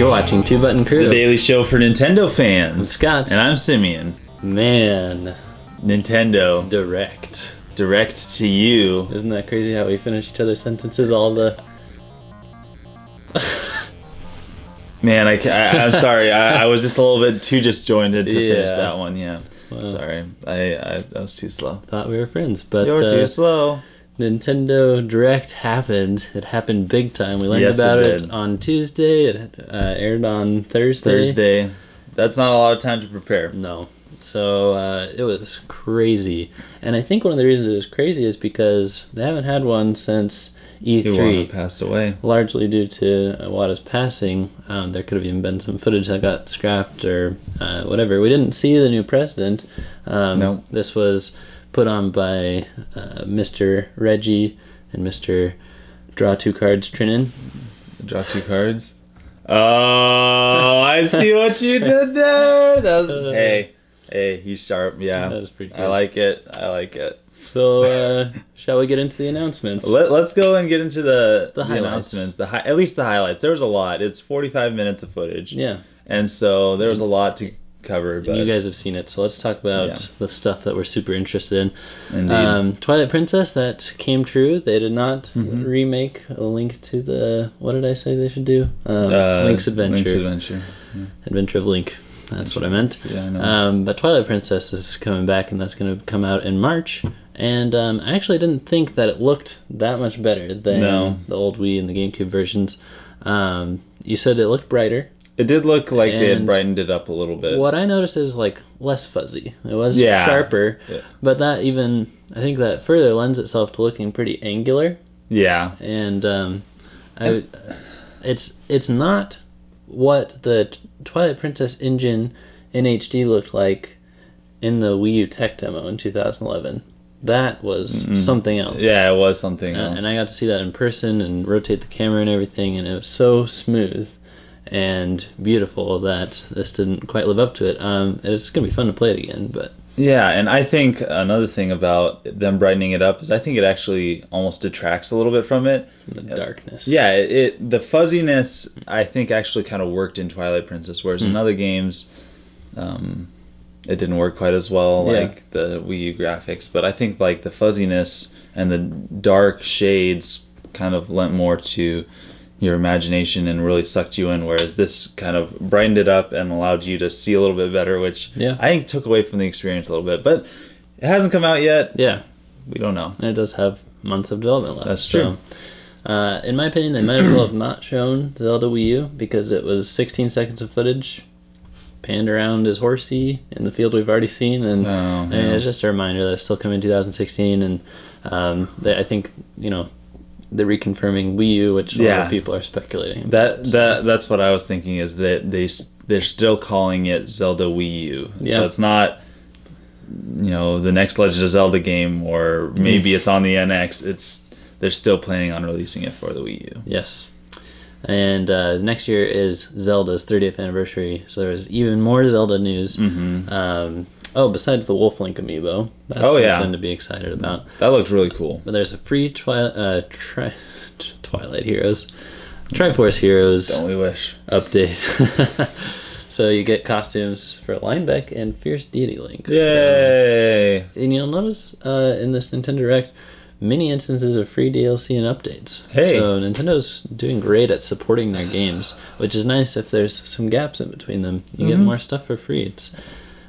You're watching Two Button Crew, the daily show for Nintendo fans. I'm Scott. And I'm Simeon. Man. Nintendo. Direct. Direct to you. Isn't that crazy how we finish each other's sentences all the... Man, I'm sorry. I was just a little bit too disjointed to finish that one. Yeah. Well, sorry. I was too slow. Thought we were friends, but... You're too slow. Nintendo Direct happened. It happened big time. We learned about it on Tuesday. It aired on Thursday. That's not a lot of time to prepare. No. So it was crazy. And I think one of the reasons it was crazy is because they haven't had one since E3. Iwata passed away. Largely due to Iwata's passing. There could have even been some footage that got scrapped or whatever. We didn't see the new president. No. This was put on by Mr. Reggie and Mr. Draw Two Cards Trinan. Draw two cards? Oh, I see what you did there. That was, hey, he's sharp. Yeah, that was pretty good. I like it. So, shall we get into the announcements? Let's go and get into the highlights. announcements. At least the highlights. There was a lot. It's 45 minutes of footage. Yeah. And so there was a lot to cover. But you guys have seen it, so let's talk about the stuff that we're super interested in. Indeed. Twilight Princess, that came true. They did not remake a Link to the... What did I say they should do? Link's Adventure. Link's Adventure. Yeah. Adventure of Link. That's what I meant. Yeah, I know. But Twilight Princess is coming back, and that's going to come out in March. And I actually didn't think that it looked that much better than the old Wii and the GameCube versions. You said it looked brighter. It did look like they had brightened it up a little bit. What I noticed is like less fuzzy. It was sharper, but that even, I think that further lends itself to looking pretty angular. Yeah. And it's not what the Twilight Princess engine in HD looked like in the Wii U tech demo in 2011. That was something else. Yeah, it was something else. And I got to see that in person and rotate the camera and everything, and it was so smooth and beautiful that this didn't quite live up to it. It's going to be fun to play it again, but... Yeah, and I think another thing about them brightening it up is I think it actually almost detracts a little bit from it. From the darkness. Yeah, the fuzziness I think actually kind of worked in Twilight Princess, whereas in other games it didn't work quite as well, like the Wii U graphics. But I think like the fuzziness and the dark shades kind of lent more to your imagination and really sucked you in, whereas this kind of brightened it up and allowed you to see a little bit better, which I think took away from the experience a little bit. But it hasn't come out yet. Yeah. We don't know. And it does have months of development left. That's true. So, in my opinion, they might as well have not shown Zelda Wii U, because it was 16 seconds of footage panned around as horsey in the field we've already seen, and it's just a reminder that it's still coming in 2016, and I think, you know, the reconfirming Wii U, which a lot of people are speculating about. That's what I was thinking, is that they're still calling it Zelda Wii U. So it's not, you know, the next Legend of Zelda game, or maybe it's on the NX. They're still planning on releasing it for the Wii U. Yes. And next year is Zelda's 30th anniversary, so there's even more Zelda news. Besides the Wolf Link amiibo, that's something to be excited about. That looked really cool. But there's a free Twilight Heroes, Triforce Heroes. Don't we wish? Update. So you get costumes for Linebeck and Fierce Deity Link. Yay! And you'll notice in this Nintendo Direct, many instances of free DLC and updates. Hey. So Nintendo's doing great at supporting their games, which is nice if there's some gaps in between them. You get more stuff for free. It's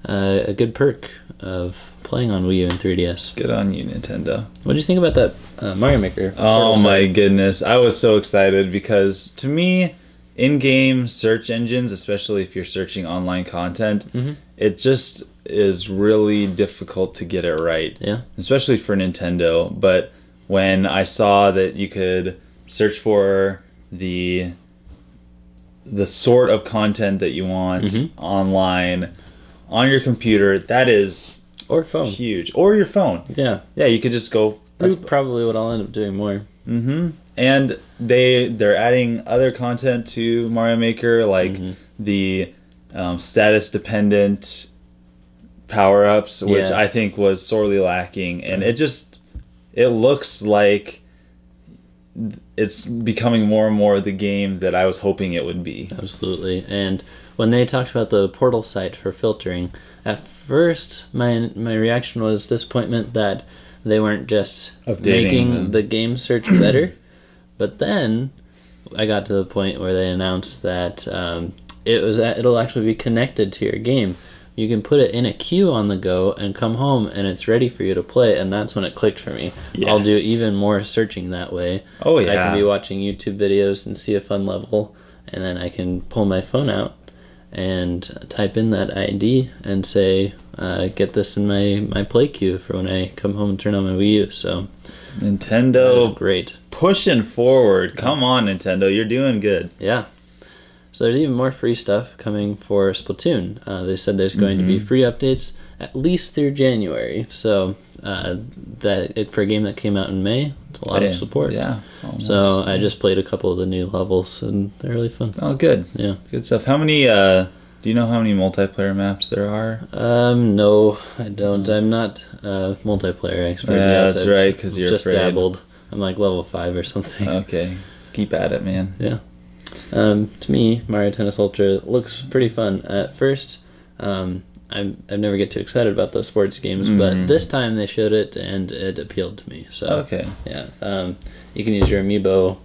a good perk of playing on Wii U and 3DS. Good on you, Nintendo. What did you think about that Mario Maker? Oh my goodness. I was so excited, because to me, in-game search engines, especially if you're searching online content, it just is really difficult to get it right. Yeah. Especially for Nintendo. But when I saw that you could search for the sort of content that you want online on your computer, that is huge. Or your phone. Yeah. Yeah, you could just go. That's probably what I'll end up doing more. And they're adding other content to Mario Maker, like the status dependent power-ups, which I think was sorely lacking, and it looks like it's becoming more and more the game that I was hoping it would be. Absolutely. And when they talked about the portal site for filtering, at first my reaction was disappointment that they weren't just making the game search better. But then I got to the point where they announced that it'll actually be connected to your game. You can put it in a queue on the go and come home and it's ready for you to play, and that's when it clicked for me. Yes. I'll do even more searching that way. Oh yeah. I can be watching YouTube videos and see a fun level, and then I can pull my phone out and type in that ID and say, get this in my play queue for when I come home and turn on my Wii U. So Nintendo, great. Pushing forward. Come on, Nintendo, you're doing good. Yeah. So there's even more free stuff coming for Splatoon. They said there's going to be free updates at least through January. So for a game that came out in May, it's a lot of support. Yeah. Almost. So I just played a couple of the new levels, and they're really fun. Oh, good. Yeah. Good stuff. How many? Do you know how many multiplayer maps there are? No, I don't. I'm not a multiplayer expert yet. Yeah, that's right, because you're just afraid. Dabbled. I'm like level 5 or something. Okay. Keep at it, man. Yeah. To me, Mario Tennis Ultra looks pretty fun. At first, I never get too excited about those sports games, but this time they showed it and it appealed to me. So okay, yeah, you can use your amiibo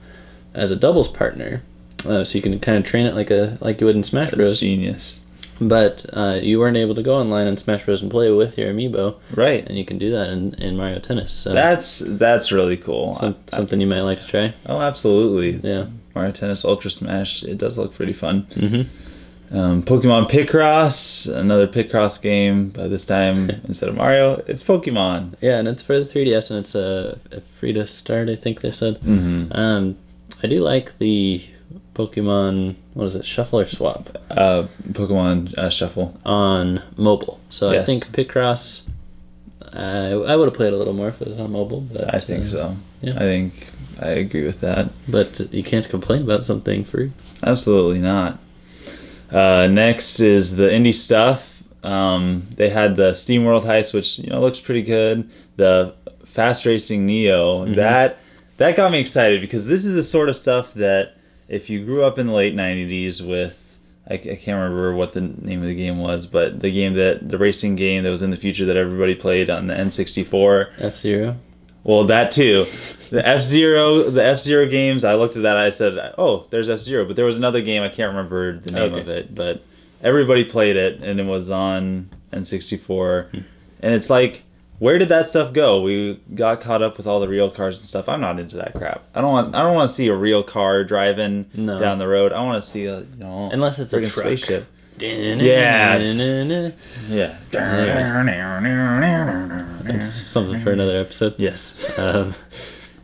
as a doubles partner, so you can kind of train it like you would in Smash Bros. That's genius. But you weren't able to go online in Smash Bros. And play with your amiibo, right? And you can do that in Mario Tennis. So that's really cool. Something you might like to try. Oh, absolutely. Yeah. Mario Tennis Ultra Smash, it does look pretty fun. Pokemon PICROSS, another PICROSS game, but this time instead of Mario, it's Pokemon. Yeah, and it's for the 3DS, and it's free to start, I think they said. I do like the Pokemon, what is it, Shuffle or Swap? Pokemon Shuffle. On mobile. So yes. I think PICROSS, I would have played a little more if it was on mobile. But, I think so. Yeah. I agree with that. But you can't complain about something free. Absolutely not. Next is the indie stuff. They had the SteamWorld heist, which looks pretty good. The Fast Racing Neo, that got me excited because this is the sort of stuff that if you grew up in the late 90s with, I can't remember what the name of the game was, but the racing game that was in the future that everybody played on the N64. F-Zero. Well, that too. The F-Zero games, I looked at that, I said, oh, there's F-Zero. But there was another game, I can't remember the name of it, but everybody played it, and it was on N64. And it's like, where did that stuff go? We got caught up with all the real cars and stuff. I'm not into that crap. I don't want to see a real car driving down the road. I want to see a unless it's a truck. Spaceship. Yeah. That's something for another episode. Yes.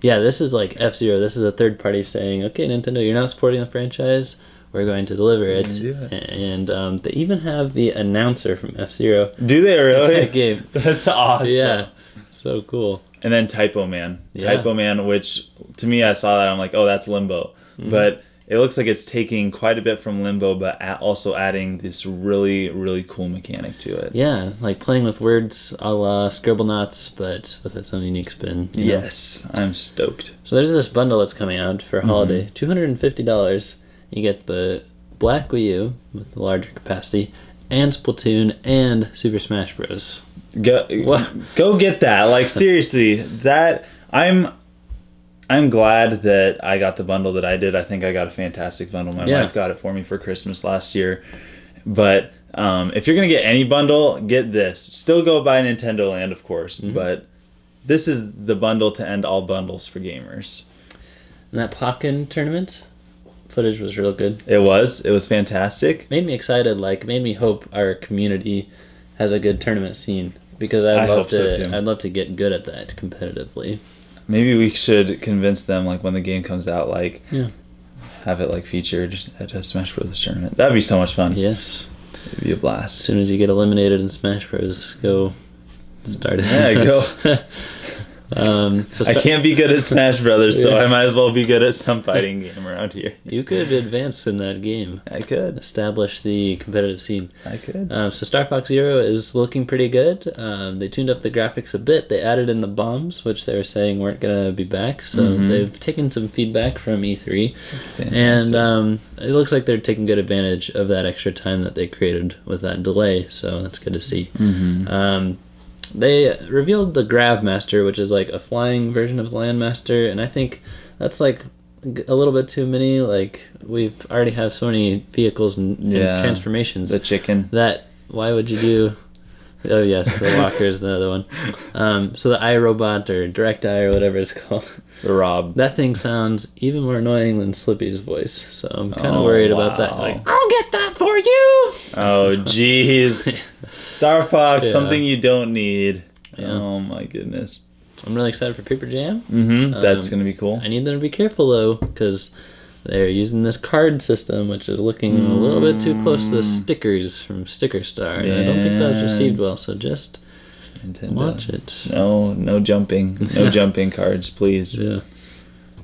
Yeah, this is like F-Zero. This is a third party saying, okay, Nintendo, you're not supporting the franchise. We're going to deliver it. And they even have the announcer from F-Zero. Do they really? That game. That's awesome. Yeah. So cool. And then Typo Man. Yeah. Typo Man, which to me, I saw that, I'm like, oh, that's Limbo. But it looks like it's taking quite a bit from Limbo, but also adding this really, really cool mechanic to it. Yeah, like playing with words a la Scribblenauts, but with its own unique spin. Yes, I'm stoked. So there's this bundle that's coming out for holiday. $250. You get the Black Wii U with the larger capacity, and Splatoon, and Super Smash Bros. Go get that. Like, seriously, that... I'm glad that I got the bundle that I did. I think I got a fantastic bundle. My wife got it for me for Christmas last year. But if you're going to get any bundle, get this. Still go buy Nintendo Land, of course. But this is the bundle to end all bundles for gamers. And that POKKEN tournament footage was real good. It was. It was fantastic. Made me excited. Like, made me hope our community has a good tournament scene. Because I'd love to get good at that competitively. Maybe we should convince them, like, when the game comes out, like, have it, like, featured at a Smash Bros. Tournament. That'd be so much fun. Yes. It'd be a blast. As soon as you get eliminated in Smash Bros., go start it. Yeah, go. I can't be good at Smash Brothers, so I might as well be good at some fighting game around here. You could advance in that game. I could. Establish the competitive scene. I could. So Star Fox Zero is looking pretty good. They tuned up the graphics a bit. They added in the bombs, which they were saying weren't going to be back. So they've taken some feedback from E3. Fantastic. And it looks like they're taking good advantage of that extra time that they created with that delay. So that's good to see. They revealed the Gravmaster, which is like a flying version of Landmaster, and I think that's like a little bit too many. Like, we've already have so many vehicles and transformations. The chicken. That, why would you do... Oh yes, the walker is the other one. So the iRobot, or Direct Eye, or whatever it's called. The Rob. That thing sounds even more annoying than Slippy's voice, so I'm kind of worried about that. It's like, I'll get that for you! Oh, jeez. Star Fox, something you don't need. Yeah. Oh my goodness. I'm really excited for Paper Jam. That's going to be cool. I need them to be careful, though, because they're using this card system, which is looking a little bit too close to the stickers from Sticker Star. And I don't think that was received well, so just watch it. No jumping. No jumping cards, please. Yeah.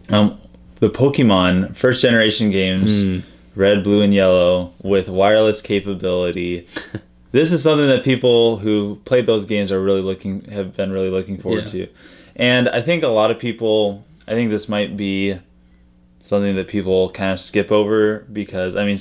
The Pokemon first generation games, Red, Blue, and Yellow, with wireless capability. This is something that people who played those games have been really looking forward to. And I think a lot of people, I think this might be something that people kind of skip over, because, I mean,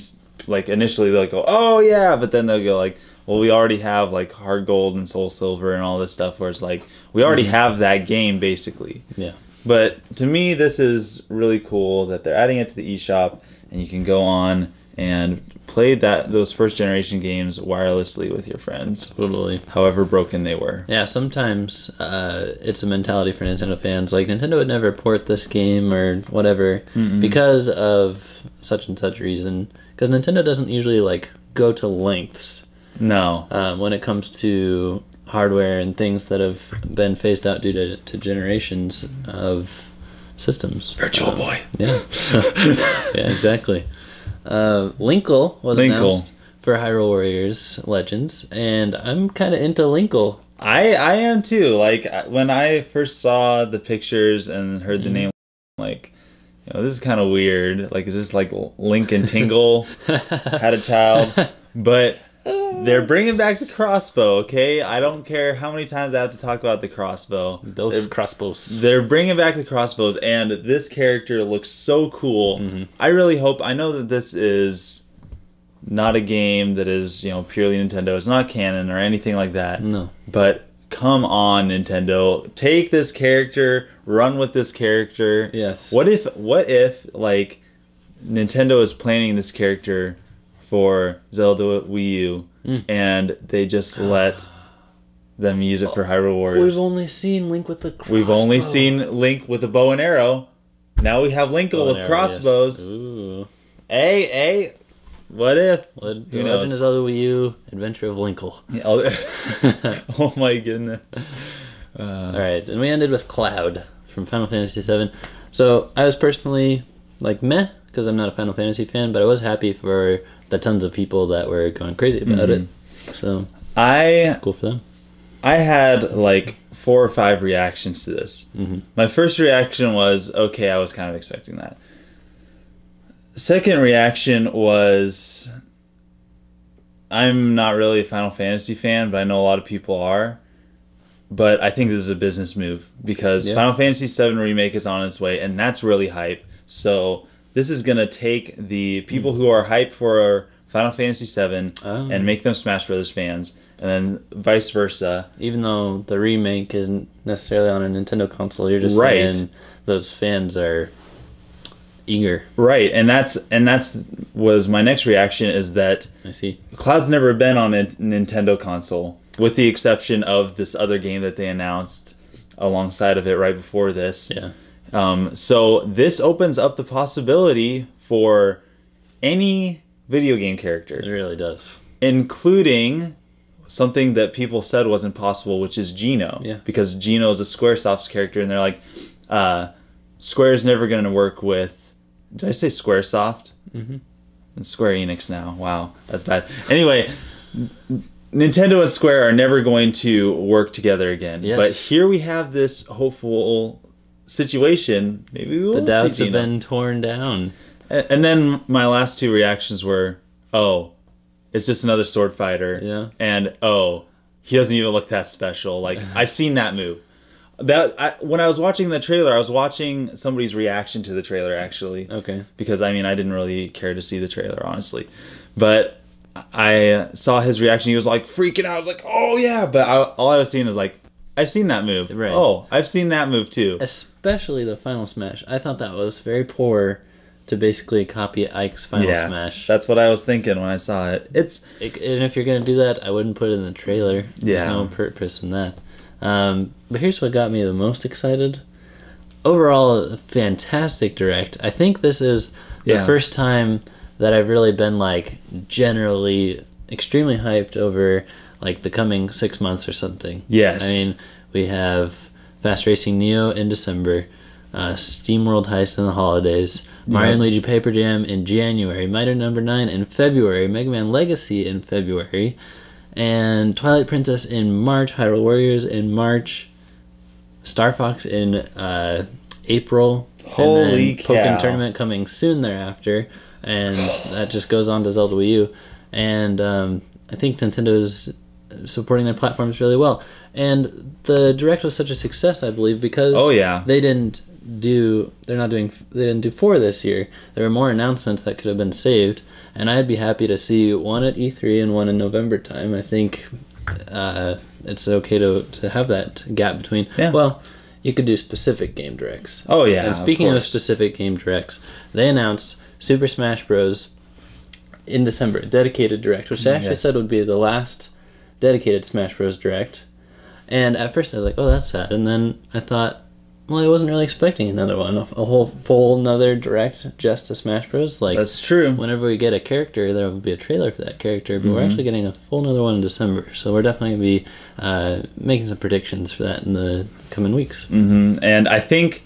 like, initially they'll go, oh yeah, but then they'll go like, well, we already have like Hard Gold and Soul Silver and all this stuff, where it's like, we already have that game basically. Yeah. But to me, this is really cool that they're adding it to the eShop, and you can go on and play those first generation games wirelessly with your friends. Totally. However broken they were. Yeah, sometimes it's a mentality for Nintendo fans. Like, Nintendo would never port this game or whatever because of such and such reason. Because Nintendo doesn't usually like go to lengths. No. When it comes to hardware and things that have been phased out due to generations of systems. Virtual Boy. Yeah. So, yeah, exactly. Linkle was announced for Hyrule Warriors Legends, and I'm kind of into Linkle. I am too. Like, when I first saw the pictures and heard the name, like, you know, this is kind of weird. Like, it's just like Link and Tingle had a child, but they're bringing back the crossbow. Okay, I don't care how many times I have to talk about the crossbow. Those crossbows. They're bringing back the crossbows, and this character looks so cool. I really hope. I know that this is not a game that is, you know, purely Nintendo. It's not canon or anything like that. No. But come on, Nintendo, take this character, run with this character. Yes. What if like Nintendo is planning this character for Zelda Wii U, and they just let them use it for Hyrule Warriors? We've only seen Link with the crossbow. We've only seen Link with a bow and arrow. Now we have Linkle with crossbows. Yes. Ooh. Hey, what if? Legend of Zelda Wii U, Adventure of Linkle. Oh my goodness. Alright, and we ended with Cloud from Final Fantasy VII. So I was personally like meh, because I'm not a Final Fantasy fan, but I was happy for the tons of people that were going crazy about it. So it's cool for them. I had like 4 or 5 reactions to this. My first reaction was, okay, I was kind of expecting that. Second reaction was, I'm not really a Final Fantasy fan, but I know a lot of people are. But I think this is a business move, because Final Fantasy VII Remake is on its way, and that's really hype. So this is going to take the people who are hyped for Final Fantasy VII and make them Smash Brothers fans, and then vice versa. Even though the remake isn't necessarily on a Nintendo console, you're just saying those fans are eager. Right, and that's was my next reaction, is that I see Cloud's never been on a Nintendo console, with the exception of this other game that they announced alongside of it right before this. Yeah. So this opens up the possibility for any video game character. It really does. Including something that people said wasn't possible, which is Geno. Yeah. Because Geno is a Squaresoft's character, and they're like, Square's never going to work with... Did I say Squaresoft? It's Square Enix now. Wow, that's bad. Anyway, Nintendo and Square are never going to work together again. Yes. But here we have this hopeful situation. Maybe we will. The doubts have been torn down. And then my last two reactions were, oh, it's just another sword fighter. Yeah. And oh, he doesn't even look that special. Like, I've seen that move. When I was watching the trailer, I was watching somebody's reaction to the trailer, actually. Okay. Because, I mean, I didn't really care to see the trailer, honestly. But I saw his reaction. He was, like, freaking out. Like, oh, yeah. But all I was seeing is, like, I've seen that move. Right. Oh, I've seen that move, too. Especially the Final Smash. I thought that was very poor to basically copy Ike's Final Smash. That's what I was thinking when I saw it. And if you're going to do that, I wouldn't put it in the trailer. There's no purpose in that. But here's what got me the most excited. Overall, a fantastic direct. I think this is the first time that I've really been like generally extremely hyped over like the coming 6 months or something. Yes. I mean, we have Fast Racing Neo in December, SteamWorld Heist in the holidays, Mario and Luigi Paper Jam in January, Mighty No. 9 in February, Mega Man Legacy in February, and Twilight Princess in March, Hyrule Warriors in March, Star Fox in April, Holy and then cow. POKKEN Tournament coming soon thereafter, and that just goes on to Zelda Wii U. And I think Nintendo's supporting their platforms really well. And the Direct was such a success, I believe, because they didn't do 4 this year. There were more announcements that could have been saved, and I'd be happy to see one at E3 and one in November time. I think it's okay to have that gap between. Well, you could do specific game directs. Oh yeah. And speaking of specific game directs, they announced Super Smash Bros. In December, a dedicated direct, which they actually said would be the last dedicated Smash Bros. Direct. And at first I was like, oh, that's sad. And then I thought, well, I wasn't really expecting another one, a whole full another direct just to Smash Bros. Like, that's true. Whenever we get a character, there will be a trailer for that character, but we're actually getting a full another one in December. So we're definitely going to be making some predictions for that in the coming weeks. And I think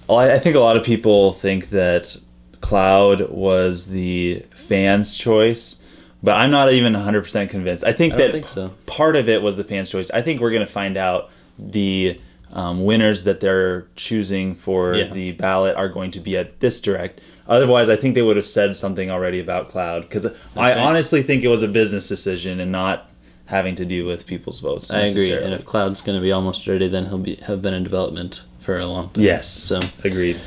a lot of people think that Cloud was the fans' choice, but I'm not even 100% convinced. I don't think so. Part of it was the fans' choice. I think we're going to find out the winners that they're choosing for the ballot are going to be at this direct. Otherwise, I think they would have said something already about Cloud, because I honestly think it was a business decision and not having to do with people's votes. I agree. And if Cloud's going to be almost ready, then he'll have been in development for a long time. Yes. So agreed.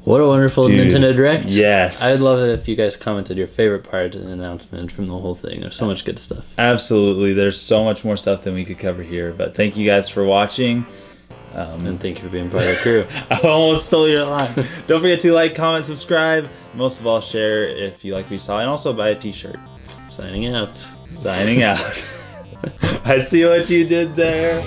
What a wonderful Nintendo Direct. Yes. I'd love it if you guys commented your favorite part of the announcement from the whole thing. There's so much good stuff. Absolutely. There's so much more stuff than we could cover here. But thank you guys for watching. And thank you for being part of the crew. I almost stole your line. Don't forget to like, comment, subscribe. Most of all, share if you like what you saw. And also buy a t-shirt. Signing out. Signing out. I see what you did there.